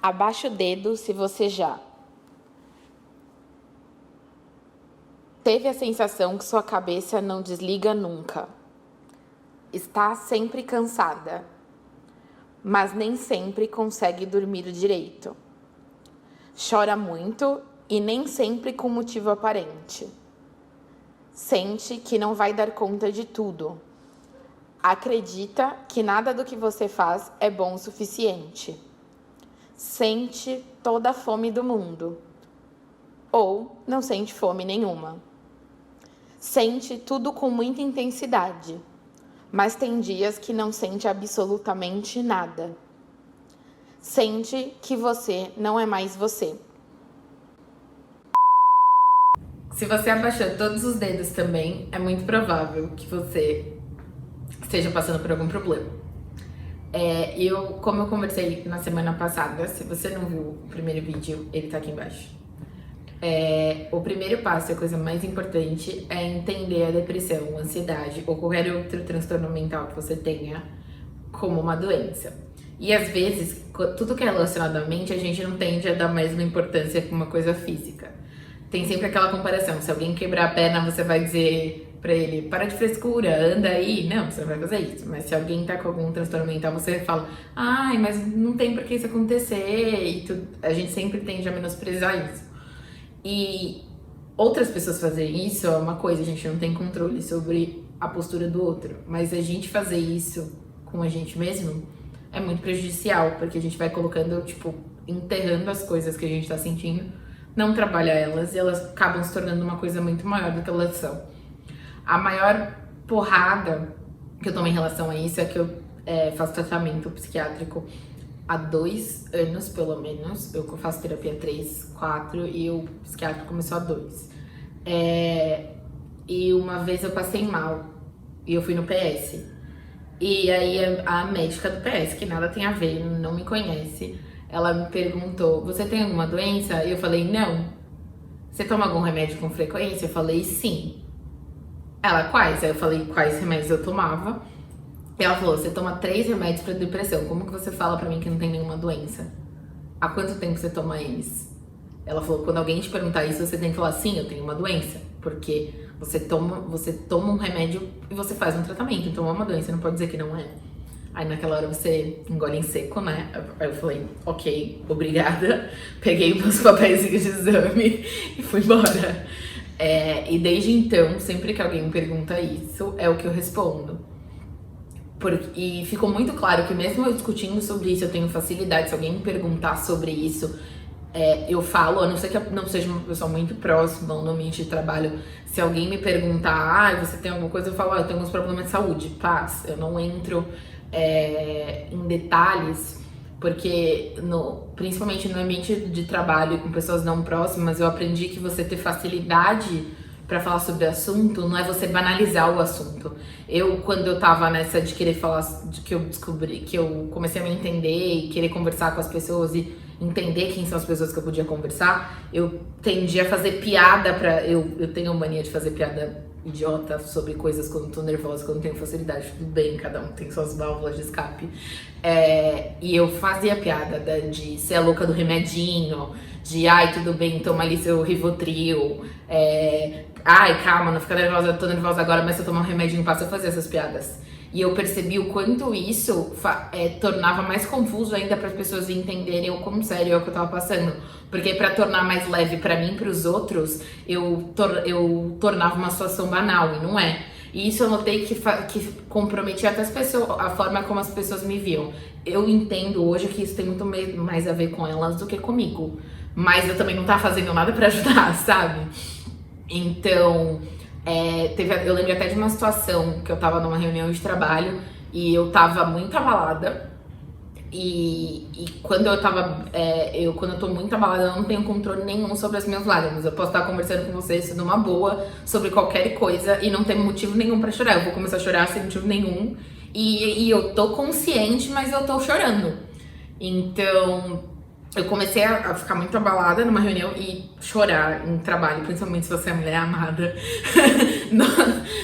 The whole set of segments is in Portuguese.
Abaixa o dedo se você já teve a sensação que sua cabeça não desliga nunca. Está sempre cansada, mas nem sempre consegue dormir direito. Chora muito e nem sempre com motivo aparente. Sente que não vai dar conta de tudo. Acredita que nada do que você faz é bom o suficiente. Sente toda a fome do mundo. Ou não sente fome nenhuma. Sente tudo com muita intensidade, mas tem dias que não sente absolutamente nada. Sente que você não é mais você. Se você abaixou todos os dedos também, é muito provável que você esteja passando por algum problema. Como eu conversei na semana passada, se você não viu o primeiro vídeo, ele tá aqui embaixo. O primeiro passo, a coisa mais importante, é entender a depressão, a ansiedade ou qualquer outro transtorno mental que você tenha como uma doença. E às vezes, tudo que é relacionado à mente, a gente não tende a dar a mesma importância que uma coisa física. Tem sempre aquela comparação, se alguém quebrar a perna, você vai dizer pra ele, para de frescura, anda aí. Não, você não vai fazer isso. Mas se alguém tá com algum transtorno mental, você fala, ai, mas não tem por que isso acontecer. E a gente sempre tende a menosprezar isso. E outras pessoas fazerem isso é uma coisa, a gente não tem controle sobre a postura do outro. Mas a gente fazer isso com a gente mesmo é muito prejudicial, porque a gente vai colocando, enterrando as coisas que a gente tá sentindo, não trabalha elas e elas acabam se tornando uma coisa muito maior do que elas são. A maior porrada que eu tomo em relação a isso é que eu faço tratamento psiquiátrico há 2 anos, pelo menos. Eu faço terapia há 3, 4 e o psiquiátrico começou há 2. E uma vez eu passei mal e eu fui no PS. E aí a médica do PS, que nada tem a ver, não me conhece, ela me perguntou, você tem alguma doença? E eu falei, não. Você toma algum remédio com frequência? Eu falei, sim. Ela, quais? Aí eu falei, quais remédios eu tomava? E ela falou, você toma 3 remédios pra depressão. Como que você fala pra mim que não tem nenhuma doença? Há quanto tempo você toma eles? Ela falou, quando alguém te perguntar isso, você tem que falar, sim, eu tenho uma doença. Porque você toma um remédio e você faz um tratamento. Então é uma doença, não pode dizer que não é. Aí naquela hora você engole em seco, né? Aí eu falei, ok, obrigada. Peguei meus papéis de exame e fui embora. E desde então, sempre que alguém me pergunta isso, é o que eu respondo. E ficou muito claro que mesmo eu discutindo sobre isso, eu tenho facilidade. Se alguém me perguntar sobre isso, eu falo, a não ser que eu não seja uma pessoa muito próxima no ambiente de trabalho. Se alguém me perguntar, você tem alguma coisa, eu falo, eu tenho alguns problemas de saúde, paz. Eu não entro em detalhes, porque principalmente no ambiente de trabalho com pessoas não próximas, eu aprendi que você ter facilidade pra falar sobre o assunto não é você banalizar o assunto. Quando eu tava nessa de querer falar, de que eu descobri, que eu comecei a me entender e querer conversar com as pessoas e entender quem são as pessoas que eu podia conversar, eu tendi a fazer piada eu tenho mania de fazer piada idiota sobre coisas quando tô nervosa, quando tenho facilidade. Tudo bem, cada um tem suas válvulas de escape. E eu fazia piada de ser a louca do remedinho, de ai, tudo bem, toma ali seu Rivotril, ai, calma, não fica nervosa, eu tô nervosa agora, mas se eu tomar um remedinho passa a fazer essas piadas. E eu percebi o quanto isso tornava mais confuso ainda para as pessoas entenderem o quão sério é o que eu tava passando. Porque para tornar mais leve para mim e pros outros, eu tornava uma situação banal, e não é. E isso eu notei que comprometia até a forma como as pessoas me viam. Eu entendo hoje que isso tem muito mais a ver com elas do que comigo. Mas eu também não tava fazendo nada para ajudar, sabe? Então... eu lembro até de uma situação que eu tava numa reunião de trabalho e eu tava muito abalada. E quando quando eu tô muito abalada, eu não tenho controle nenhum sobre as minhas lágrimas. Eu posso estar conversando com vocês numa boa sobre qualquer coisa e não ter motivo nenhum pra chorar. Eu vou começar a chorar sem motivo nenhum. E eu tô consciente, mas eu tô chorando. Então, eu comecei a ficar muito abalada numa reunião e chorar em trabalho, principalmente se você é mulher amada,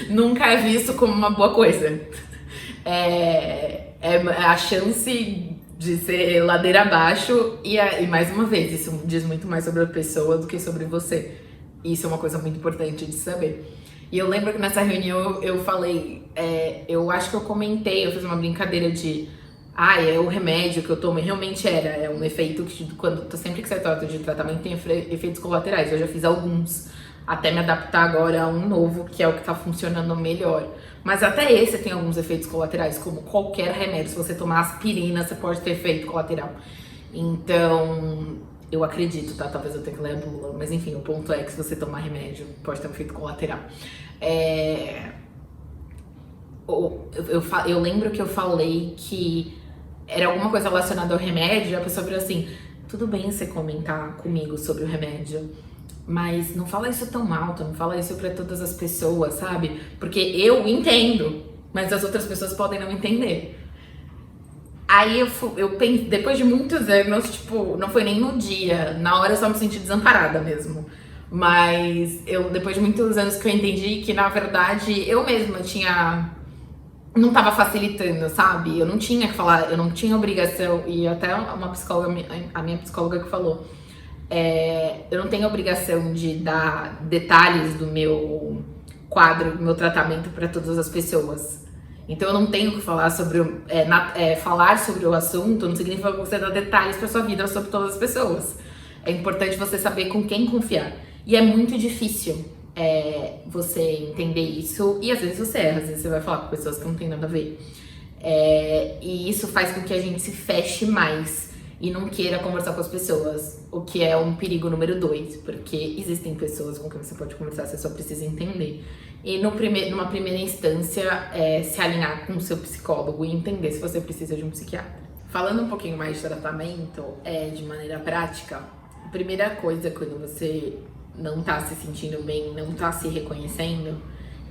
nunca é visto como uma boa coisa. A chance de ser ladeira abaixo. E mais uma vez, isso diz muito mais sobre a pessoa do que sobre você. Isso é uma coisa muito importante de saber. E eu lembro que nessa reunião eu falei, eu acho que eu comentei, eu fiz uma brincadeira de é o remédio que eu tomo, e realmente é um efeito que sempre que você trata de tratamento tem efeitos colaterais. Eu já fiz alguns, até me adaptar agora a um novo, que é o que tá funcionando melhor. Mas até esse tem alguns efeitos colaterais, como qualquer remédio. Se você tomar aspirina, você pode ter efeito colateral. Então, eu acredito, tá? Talvez eu tenha que ler a bula. Mas enfim, o ponto é que se você tomar remédio, pode ter um efeito colateral. Eu lembro que eu falei que era alguma coisa relacionada ao remédio, e a pessoa virou assim, tudo bem você comentar comigo sobre o remédio, mas não fala isso tão alto, não fala isso pra todas as pessoas, sabe? Porque eu entendo, mas as outras pessoas podem não entender. Aí eu pensei, depois de muitos anos, tipo, não foi nem no dia, na hora eu só me senti desamparada mesmo. Mas depois de muitos anos que eu entendi que, na verdade, eu mesma não tava facilitando, sabe? Eu não tinha que falar, eu não tinha obrigação, e até uma psicóloga, a minha psicóloga que falou, eu não tenho obrigação de dar detalhes do meu quadro, do meu tratamento para todas as pessoas. Então eu não tenho que falar sobre falar sobre o assunto não significa que você dá detalhes para sua vida sobre todas as pessoas. É importante você saber com quem confiar. E é muito difícil você entender isso. E às vezes você erra, às vezes você vai falar com pessoas que não tem nada a ver. E isso faz com que a gente se feche mais e não queira conversar com as pessoas, o que é um perigo número 2, porque existem pessoas com quem você pode conversar, você só precisa entender. E numa primeira instância, se alinhar com o seu psicólogo e entender se você precisa de um psiquiatra. Falando um pouquinho mais de tratamento, de maneira prática, a primeira coisa quando você não tá se sentindo bem, não tá se reconhecendo,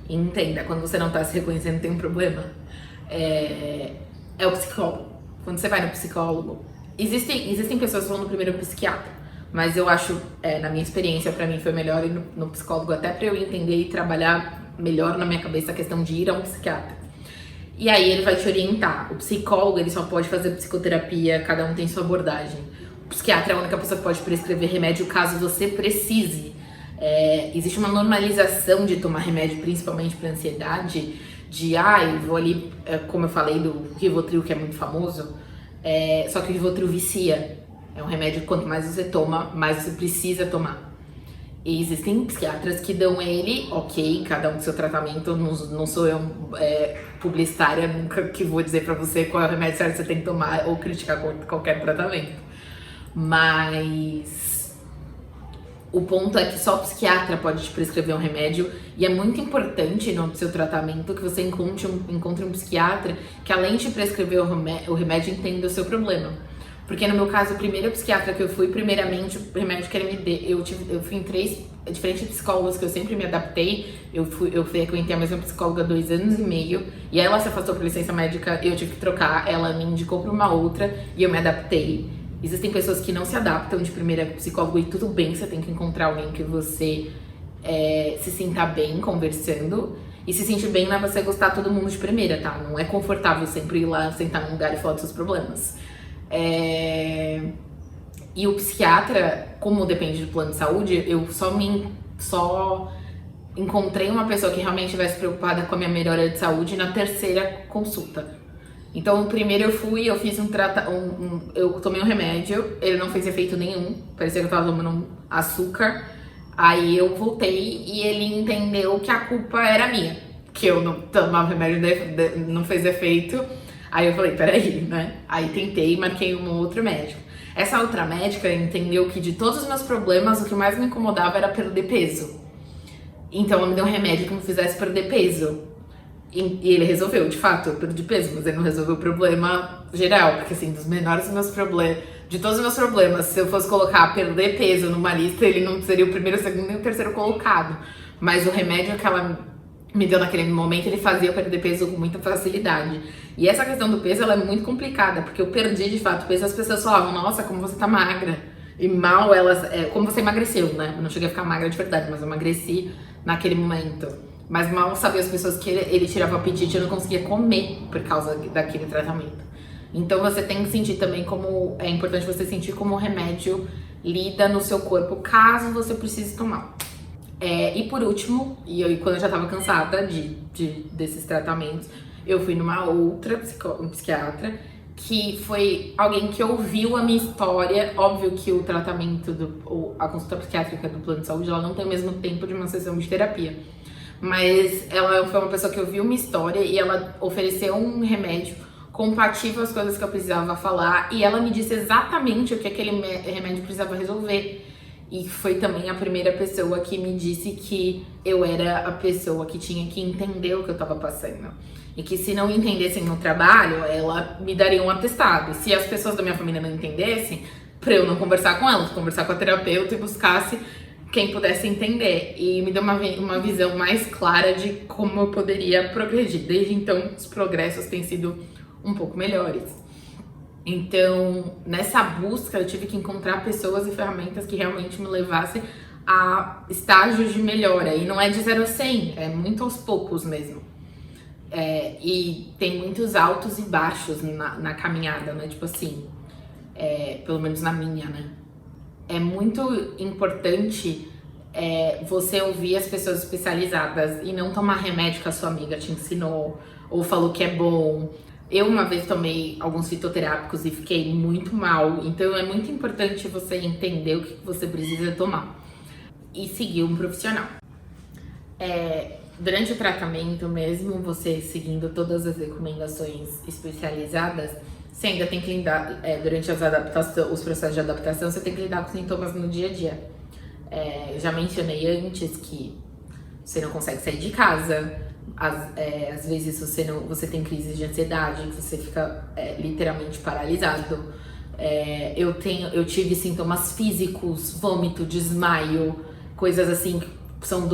entenda, quando você não tá se reconhecendo tem um problema, é o psicólogo. Quando você vai no psicólogo, existem pessoas que vão no primeiro psiquiatra, mas eu acho, na minha experiência, pra mim foi melhor ir no psicólogo, até pra eu entender e trabalhar melhor na minha cabeça a questão de ir a um psiquiatra. E aí ele vai te orientar. O psicólogo, ele só pode fazer psicoterapia, cada um tem sua abordagem. O psiquiatra é a única pessoa que pode prescrever remédio caso você precise. Existe uma normalização de tomar remédio, principalmente para ansiedade, vou ali, como eu falei do Rivotril, que é muito famoso, só que o Rivotril vicia. É um remédio que quanto mais você toma, mais você precisa tomar. E existem psiquiatras que dão ele, ok, cada um com seu tratamento, não sou eu publicitária, nunca que vou dizer pra você qual é o remédio certo que você tem que tomar ou criticar qualquer tratamento. Mas o ponto é que só o psiquiatra pode te prescrever um remédio e é muito importante no seu tratamento que você encontre um psiquiatra que, além de prescrever o remédio, entenda o seu problema. Porque no meu caso, o primeiro psiquiatra que eu fui, primeiramente, o remédio que ele me deu, eu fui em 3 diferentes psicólogas que eu sempre me adaptei. Eu frequentei a mesma psicóloga há 2 anos e meio, e ela se afastou por licença médica, eu tive que trocar, ela me indicou pra uma outra e eu me adaptei. Existem pessoas que não se adaptam de primeira psicólogo e tudo bem, você tem que encontrar alguém que você se sinta bem conversando. E se sentir bem não é você gostar todo mundo de primeira, tá? Não é confortável sempre ir lá, sentar num lugar e falar dos seus problemas. E o psiquiatra, como depende do plano de saúde, eu só encontrei uma pessoa que realmente estivesse preocupada com a minha melhora de saúde na 3ª consulta. Então, primeiro eu fiz eu tomei um remédio, ele não fez efeito nenhum, parecia que eu tava tomando açúcar. Aí eu voltei e ele entendeu que a culpa era minha, que eu não tomava remédio, não fez efeito. Aí eu falei, peraí, né? Aí tentei e marquei um outro médico. Essa outra médica entendeu que de todos os meus problemas, o que mais me incomodava era perder peso. Então ela me deu um remédio que me fizesse perder peso. E ele resolveu, de fato, eu perdi peso, mas ele não resolveu o problema geral. Porque assim, dos menores dos meus problemas, de todos os meus problemas, se eu fosse colocar perder peso numa lista, ele não seria o primeiro, o segundo nem o terceiro colocado. Mas o remédio que ela me deu naquele momento, ele fazia eu perder peso com muita facilidade. E essa questão do peso, ela é muito complicada, porque eu perdi de fato peso, as pessoas falavam, nossa, como você tá magra. E mal elas, como você emagreceu, né? Eu não cheguei a ficar magra de verdade, mas eu emagreci naquele momento. Mas mal sabia as pessoas que ele tirava o apetite e eu não conseguia comer por causa daquele tratamento. Então você tem que sentir também como... É importante você sentir como o remédio lida no seu corpo, caso você precise tomar. E por último, quando eu já tava cansada desses tratamentos, eu fui numa outra psiquiatra, que foi alguém que ouviu a minha história. Óbvio que o tratamento, a consulta psiquiátrica do plano de saúde, ela não tem o mesmo tempo de uma sessão de terapia. Mas ela foi uma pessoa que ouviu minha história e ela ofereceu um remédio compatível às coisas que eu precisava falar. E ela me disse exatamente o que aquele remédio precisava resolver. E foi também a primeira pessoa que me disse que eu era a pessoa que tinha que entender o que eu tava passando. E que se não entendessem no trabalho, ela me daria um atestado. Se as pessoas da minha família não entendessem, pra eu não conversar com ela, conversar com a terapeuta e buscasse quem pudesse entender. E me deu uma visão mais clara de como eu poderia progredir. Desde então, os progressos têm sido um pouco melhores. Então, nessa busca, eu tive que encontrar pessoas e ferramentas que realmente me levassem a estágios de melhora. E não é de 0 a 100, é muito aos poucos mesmo. E tem muitos altos e baixos na caminhada, né? Tipo assim, pelo menos na minha, né? É muito importante você ouvir as pessoas especializadas e não tomar remédio que a sua amiga te ensinou ou falou que é bom. Eu uma vez tomei alguns fitoterápicos e fiquei muito mal, então é muito importante você entender o que você precisa tomar e seguir um profissional. Durante o tratamento, mesmo você seguindo todas as recomendações especializadas, você ainda tem que lidar, durante os processos de adaptação, você tem que lidar com sintomas no dia a dia. Eu já mencionei antes que você não consegue sair de casa. Às vezes você tem crises de ansiedade, que você fica literalmente paralisado. Eu tive sintomas físicos, vômito, desmaio, coisas assim que são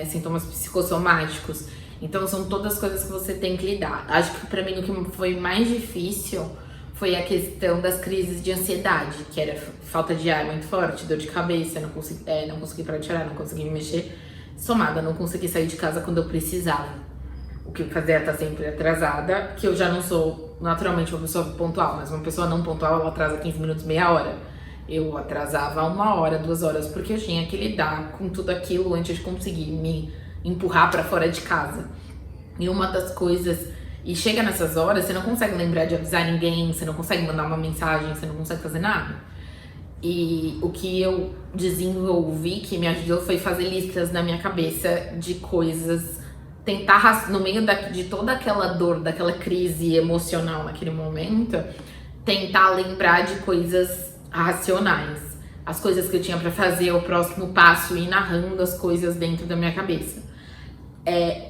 sintomas psicossomáticos. Então são todas coisas que você tem que lidar. Acho que pra mim o que foi mais difícil foi a questão das crises de ansiedade, que era falta de ar muito forte, dor de cabeça, não consegui parar de chorar, não consegui me mexer. Somada, não consegui sair de casa quando eu precisava. O que fazia estar sempre atrasada, que eu já não sou naturalmente uma pessoa pontual, mas uma pessoa não pontual, ela atrasa 15 minutos, meia hora. Eu atrasava 1 hora, 2 horas, porque eu tinha que lidar com tudo aquilo antes de conseguir me empurrar pra fora de casa. E uma das coisas... E chega nessas horas, você não consegue lembrar de avisar ninguém, você não consegue mandar uma mensagem, você não consegue fazer nada. E o que eu desenvolvi, que me ajudou, foi fazer listas na minha cabeça de coisas, tentar, no meio de toda aquela dor, daquela crise emocional naquele momento, tentar lembrar de coisas racionais. As coisas que eu tinha pra fazer, o próximo passo, ir narrando as coisas dentro da minha cabeça.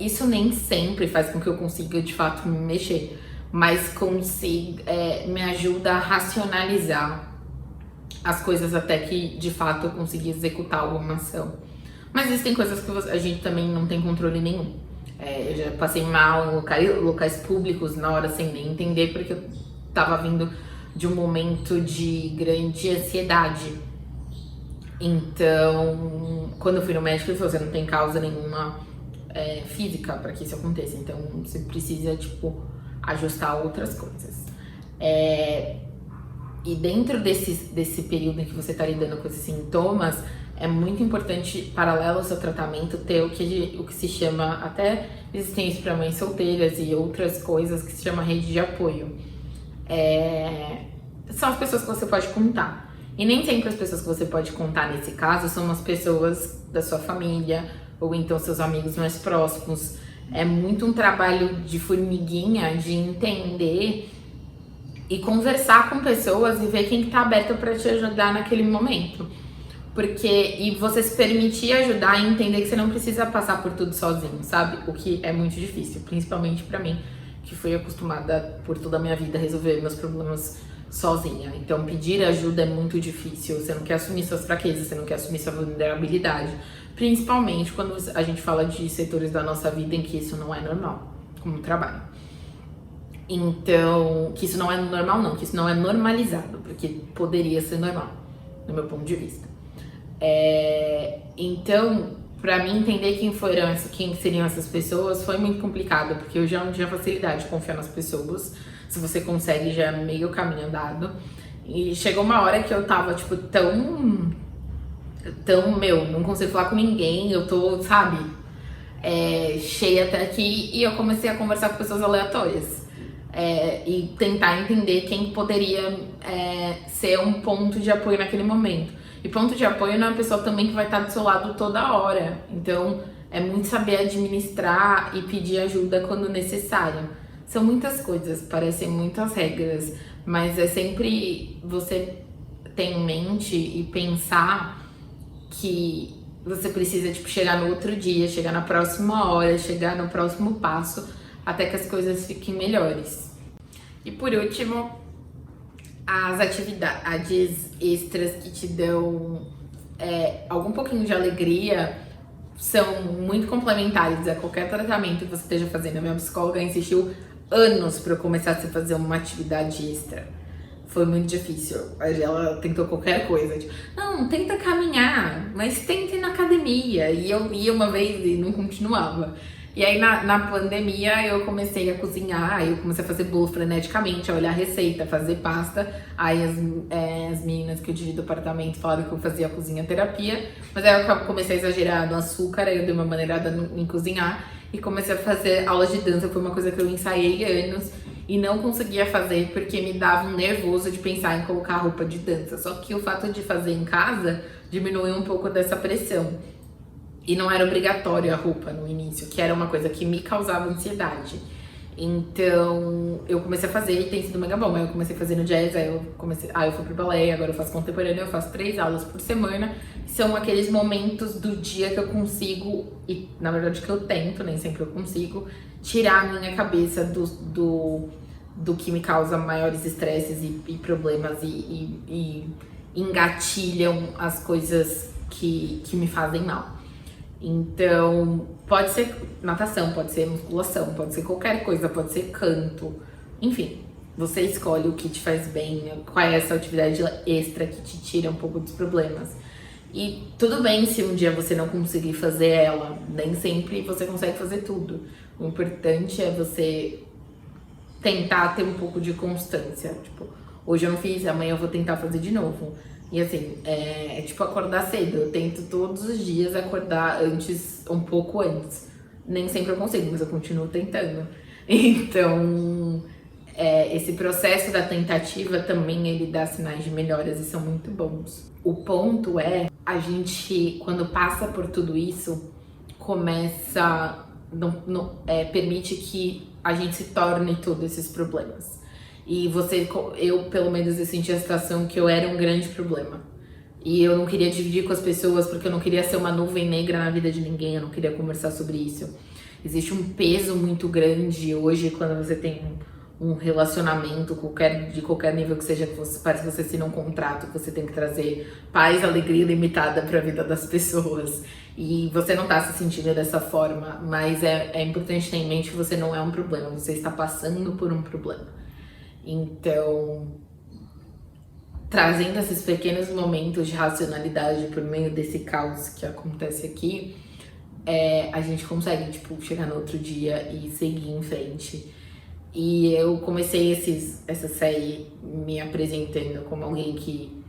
Isso nem sempre faz com que eu consiga, de fato, me mexer, mas me ajuda a racionalizar as coisas até que, de fato, eu consegui executar alguma ação. Mas existem coisas que a gente também não tem controle nenhum. Eu já passei mal em locais públicos na hora sem nem entender, porque eu tava vindo de um momento de grande ansiedade. Então, quando eu fui no médico, ele falou, você não tem causa nenhuma física para que isso aconteça. Então, você precisa, ajustar outras coisas. E dentro desse período em que você está lidando com esses sintomas, é muito importante, paralelo ao seu tratamento, ter o que se chama, até existem isso para mães solteiras e outras coisas, que se chama rede de apoio. São as pessoas que você pode contar. E nem sempre as pessoas que você pode contar nesse caso são as pessoas da sua família ou então seus amigos mais próximos. É muito um trabalho de formiguinha, de entender e conversar com pessoas e ver quem que tá aberto para te ajudar naquele momento. E você se permitir ajudar e entender que você não precisa passar por tudo sozinho, sabe? O que é muito difícil, principalmente pra mim, que fui acostumada por toda a minha vida a resolver meus problemas sozinha. Então pedir ajuda é muito difícil, você não quer assumir suas fraquezas, você não quer assumir sua vulnerabilidade. Principalmente quando a gente fala de setores da nossa vida em que isso não é normal, como o trabalho. Então, que isso não é normal não, que isso não é normalizado, porque poderia ser normal, no meu ponto de vista. Então, pra mim entender quem seriam essas pessoas foi muito complicado, porque eu já não tinha facilidade de confiar nas pessoas, Se você consegue, já é meio caminho andado. E chegou uma hora que eu tava, tipo, não consigo falar com ninguém, eu tô, sabe, cheia até aqui, e eu comecei a conversar com pessoas aleatórias. E tentar entender quem poderia ser um ponto de apoio naquele momento. E ponto de apoio não é uma pessoa também que vai estar do seu lado toda hora. Então, é muito saber administrar e pedir ajuda quando necessário. São muitas coisas, parecem muitas regras, mas é sempre você ter em mente e pensar que você precisa, tipo, chegar no outro dia, chegar na próxima hora, chegar no próximo passo, até que as coisas fiquem melhores. E por último, as atividades extras que te dão algum pouquinho de alegria são muito complementares a qualquer tratamento que você esteja fazendo. A minha psicóloga insistiu anos para eu começar a fazer uma atividade extra. Foi muito difícil. Ela tentou qualquer coisa. Tipo, não, tenta caminhar, mas tenta ir na academia. E eu ia uma vez e não continuava. E aí na pandemia eu comecei a cozinhar, eu comecei a fazer bolo freneticamente, a olhar receita, fazer pasta. Aí as meninas que eu divido o apartamento falaram que eu fazia cozinha terapia, mas aí eu comecei a exagerar no açúcar, aí eu dei uma maneirada em cozinhar e comecei a fazer aulas de dança. Foi uma coisa que eu ensaiei anos e não conseguia fazer porque me dava um nervoso de pensar em colocar roupa de dança. Só que o fato de fazer em casa diminuiu um pouco dessa pressão. E não era obrigatório a roupa no início, que era uma coisa que me causava ansiedade. Então, eu comecei a fazer e tem sido mega bom. Aí eu comecei a fazer no jazz, aí eu fui pro balé, agora eu faço contemporâneo, eu faço 3 aulas por semana. São aqueles momentos do dia que eu consigo, e na verdade que eu tento, nem sempre eu consigo, tirar a minha cabeça do que me causa maiores estresses e problemas e engatilham as coisas que me fazem mal. Então, pode ser natação, pode ser musculação, pode ser qualquer coisa, pode ser canto. Enfim, você escolhe o que te faz bem, qual é essa atividade extra que te tira um pouco dos problemas. E tudo bem se um dia você não conseguir fazer ela, nem sempre você consegue fazer tudo. O importante é você tentar ter um pouco de constância. Tipo, hoje eu não fiz, amanhã eu vou tentar fazer de novo. E assim, é tipo acordar cedo. Eu tento todos os dias acordar um pouco antes. Nem sempre eu consigo, mas eu continuo tentando. Então, esse processo da tentativa também, ele dá sinais de melhoras e são muito bons. O ponto é, a gente, quando passa por tudo isso, permite que a gente se torne todos esses problemas. E eu pelo menos eu senti a situação que eu era um grande problema. E eu não queria dividir com as pessoas porque eu não queria ser uma nuvem negra na vida de ninguém, eu não queria conversar sobre isso. Existe um peso muito grande hoje quando você tem um relacionamento de qualquer nível que seja, parece que você assina um contrato, que você tem que trazer paz, alegria ilimitada para a vida das pessoas. E você não tá se sentindo dessa forma, mas é importante ter em mente que você não é um problema, você está passando por um problema. Então, trazendo esses pequenos momentos de racionalidade por meio desse caos que acontece aqui, a gente consegue, tipo, chegar no outro dia e seguir em frente. E eu comecei essa série me apresentando como alguém que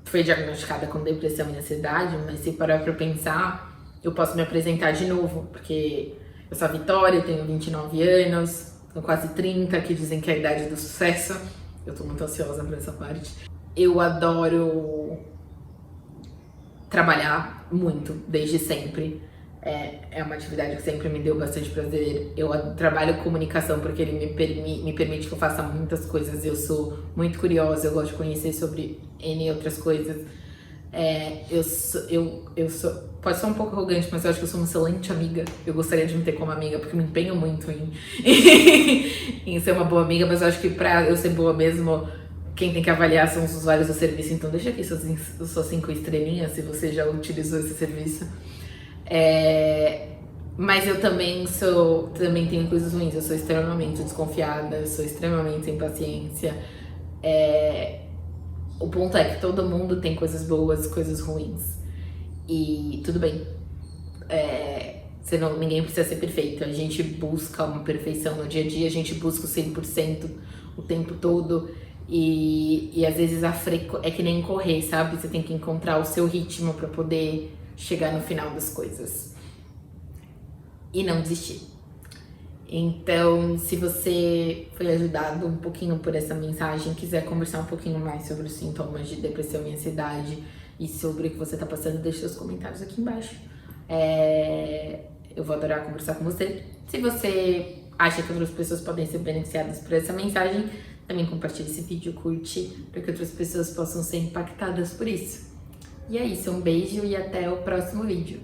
foi diagnosticada com depressão e ansiedade, mas se parar pra pensar, eu posso me apresentar de novo, porque eu sou a Vitória, eu tenho 29 anos, são quase 30, que dizem que é a idade do sucesso. Eu tô muito ansiosa por essa parte. Eu adoro trabalhar muito, desde sempre. É uma atividade que sempre me deu bastante prazer. Eu trabalho comunicação porque ele me permite que eu faça muitas coisas. Eu sou muito curiosa, eu gosto de conhecer sobre N outras coisas. Eu sou, pode ser um pouco arrogante, mas eu acho que eu sou uma excelente amiga. Eu gostaria de me ter como amiga, porque eu me empenho muito em ser uma boa amiga, mas eu acho que pra eu ser boa mesmo, quem tem que avaliar são os usuários do serviço. Então deixa aqui suas 5 estrelinhas, se você já utilizou esse serviço. Mas eu também tenho coisas ruins. Eu sou extremamente desconfiada, sou extremamente sem paciência. O ponto é que todo mundo tem coisas boas, coisas ruins. E tudo bem. Ninguém precisa ser perfeito. A gente busca uma perfeição no dia a dia, a gente busca o 100%, o tempo todo. E às vezes é que nem correr, sabe? Você tem que encontrar o seu ritmo pra poder chegar no final das coisas. E não desistir. Então, se você foi ajudado um pouquinho por essa mensagem, quiser conversar um pouquinho mais sobre os sintomas de depressão e ansiedade e sobre o que você tá passando, deixe seus comentários aqui embaixo. Eu vou adorar conversar com você. Se você acha que outras pessoas podem ser beneficiadas por essa mensagem, também compartilhe esse vídeo, curte, para que outras pessoas possam ser impactadas por isso. E é isso, um beijo e até o próximo vídeo.